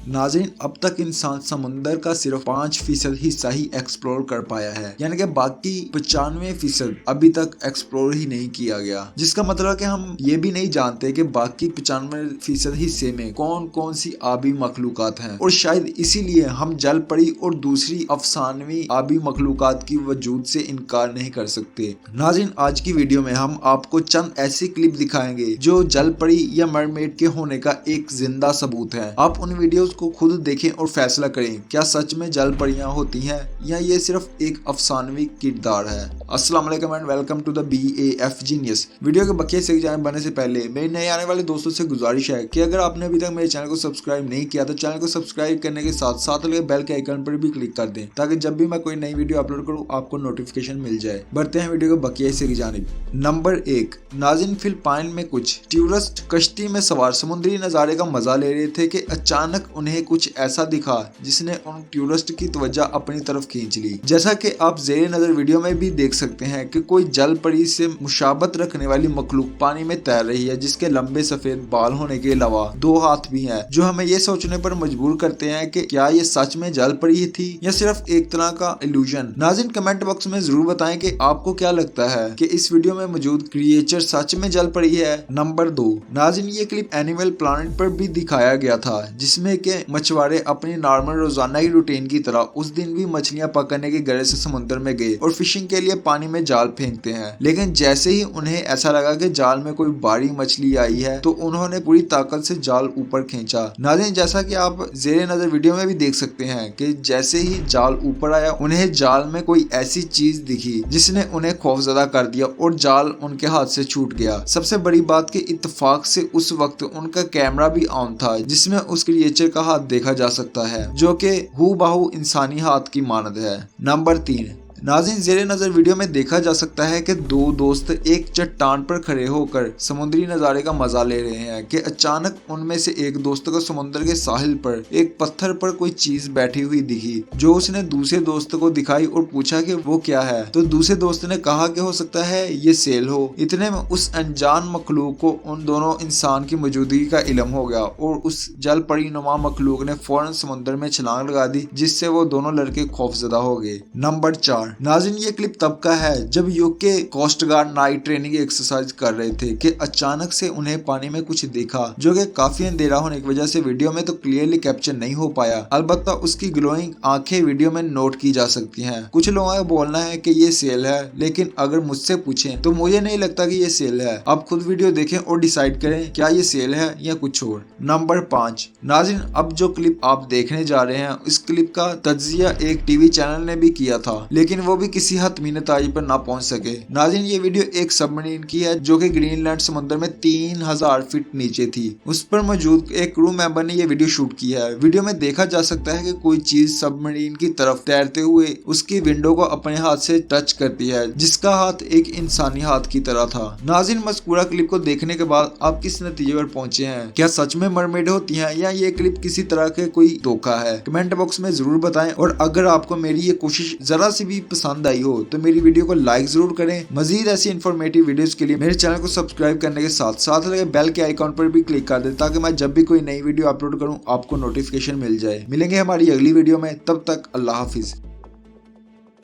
नाज़रीन, अब तक इंसान समुंदर का सिर्फ 5% हिस्सा ही एक्सप्लोर कर पाया है, यानी कि बाकी 95% अभी तक एक्सप्लोर ही नहीं किया गया, जिसका मतलब कि हम ये भी नहीं जानते कि बाकी 95% हिस्से में कौन कौन सी आबी मखलूकात हैं, और शायद इसीलिए हम जल परी और दूसरी अफसानवी आबी मखलूकात की वजूद से इनकार नहीं कर सकते। नाज़रीन, आज की वीडियो में हम आपको चंद ऐसी क्लिप दिखाएंगे जो जल परी या मरमेड के होने का एक जिंदा सबूत है। आप उन वीडियोस को खुद देखें और फैसला करें क्या सच में जल परियां होती हैं या ये सिर्फ एक अफसानवी किरदार है। अस्सलाम वालेकुम and welcome to the BAF genius. Video के बकिया से जाने बनने से पहले मेरे नए आने वाले दोस्तों से गुजारिश है कि अगर आपने अभी तक मेरे चैनल को सब्सक्राइब नहीं किया तो चैनल को सब्सक्राइब करने के साथ साथ लगे बेल के आइकन पर भी क्लिक कर दें ताकि जब भी मैं कोई नई वीडियो अपलोड करूँ आपको नोटिफिकेशन मिल जाए। बढ़ते हैं वीडियो के बकिया से जानिब। नंबर 1। नाज़रीन, फिलिपाइन में कुछ टूरिस्ट कश्ती में सवार समुद्री नज़ारे का मजा ले रहे थे कि अचानक उन्हें कुछ ऐसा दिखा जिसने उन टूरिस्ट की तवज्जो अपनी तरफ खींच ली। जैसा कि आप ज़ेरे नजर वीडियो में भी देख सकते हैं कि कोई जल परी से मुशाबत रखने वाली मखलूक पानी में तैर रही है जिसके लंबे सफेद बाल होने के अलावा 2 हाथ भी हैं, जो हमें ये सोचने पर मजबूर करते हैं कि क्या ये सच में जल परी थी या सिर्फ एक तरह का इल्यूजन। नाज़रीन, कमेंट बॉक्स में जरूर बताएं कि आपको क्या लगता है कि इस वीडियो में मौजूद क्रिएचर सच में जल परी है। नंबर 2। नाज़रीन, ये क्लिप एनिमल प्लानेट पर भी दिखाया गया था जिसमें के मछुआरे अपनी नॉर्मल रोजाना की रूटीन की तरह उस दिन भी मछलियां पकड़ने की गरज से समुद्र में गए और फिशिंग के लिए पानी में जाल फेंकते हैं, लेकिन जैसे ही उन्हें ऐसा लगा कि जाल में कोई बड़ी मछली आई है तो उन्होंने पूरी ताकत से जाल ऊपर खींचा। नाज़रीन, जैसा कि आप ज़ेरे नजर वीडियो में भी देख सकते हैं कि जैसे ही जाल ऊपर आया उन्हें जाल में कोई ऐसी चीज दिखी जिसने उन्हें खौफजदा कर दिया और जाल उनके हाथ से छूट गया। सबसे बड़ी बात कि इत्तेफाक से उस वक्त उनका कैमरा भी ऑन था जिसमें उस क्रिएचर का हाथ देखा जा सकता है जो कि हूबहू इंसानी हाथ की मानद है। नंबर 3। नाज़रीन, ज़ेरे नज़र वीडियो में देखा जा सकता है कि 2 दोस्त एक चट्टान पर खड़े होकर समुद्री नज़ारे का मजा ले रहे हैं कि अचानक उनमें से एक दोस्त को समुद्र के साहिल पर एक पत्थर पर कोई चीज बैठी हुई दिखी जो उसने दूसरे दोस्त को दिखाई और पूछा कि वो क्या है, तो दूसरे दोस्त ने कहा कि हो सकता है ये सेल हो। इतने में उस अनजान मखलूक को उन दोनों इंसान की मौजूदगी का इल्म हो गया और उस जल परी नुमा मखलूक ने फौरन समुद्र में छलांग लगा दी जिससे वो दोनों लड़के खौफजदा हो गए। नंबर 4। नाज़रीन, ये क्लिप तब का है जब UK coast guard night training exercise कर रहे थे कि अचानक से उन्हें पानी में कुछ देखा जो कि काफी अंधेरा होने की वजह से वीडियो में तो क्लियरली कैप्चर नहीं हो पाया। अलबत्ता उसकी ग्लोइंग आंखें वीडियो में नोट की जा सकती हैं। कुछ लोगों का बोलना है कि ये सेल है, लेकिन अगर मुझसे पूछें तो मुझे नहीं लगता कि ये सेल है। आप खुद वीडियो देखें और डिसाइड करें क्या ये सेल है या कुछ और। नंबर 5। नाज़रीन, अब जो क्लिप आप देखने जा रहे हैं इस क्लिप का तज्जिया एक टीवी चैनल ने भी किया था, लेकिन वो भी किसी हतमी नतीजे पर ना पहुंच सके। नाज़रीन, ये वीडियो एक सबमरीन की है जो कि ग्रीनलैंड समुद्र में 3000 फीट नीचे थी। उस पर मौजूद एक क्रू मेंबर ने ये वीडियो शूट किया है। वीडियो में देखा जा सकता है कि कोई चीज सबमरीन की तरफ तैरते हुए उसकी विंडो को अपने हाथ से टच करती है जिसका हाथ एक इंसानी हाथ की तरह था। नाज़रीन, मज़कूरा क्लिप को देखने के बाद आप किस नतीजे पर पहुंचे हैं? क्या सच में मरमेड होती हैं या ये क्लिप किसी तरह के कोई धोखा है? कमेंट बॉक्स में जरूर बताएं और अगर आपको मेरी ये कोशिश जरा सी भी पसंद आई हो तो मेरी वीडियो को लाइक जरूर करें। मजीद ऐसी इन्फॉर्मेटिव वीडियोस के लिए मेरे चैनल को सब्सक्राइब करने के साथ साथ लगे बेल के आइकॉन पर भी क्लिक कर दें ताकि मैं जब भी कोई नई वीडियो अपलोड करूं आपको नोटिफिकेशन मिल जाए। मिलेंगे हमारी अगली वीडियो में, तब तक अल्लाह हाफिज।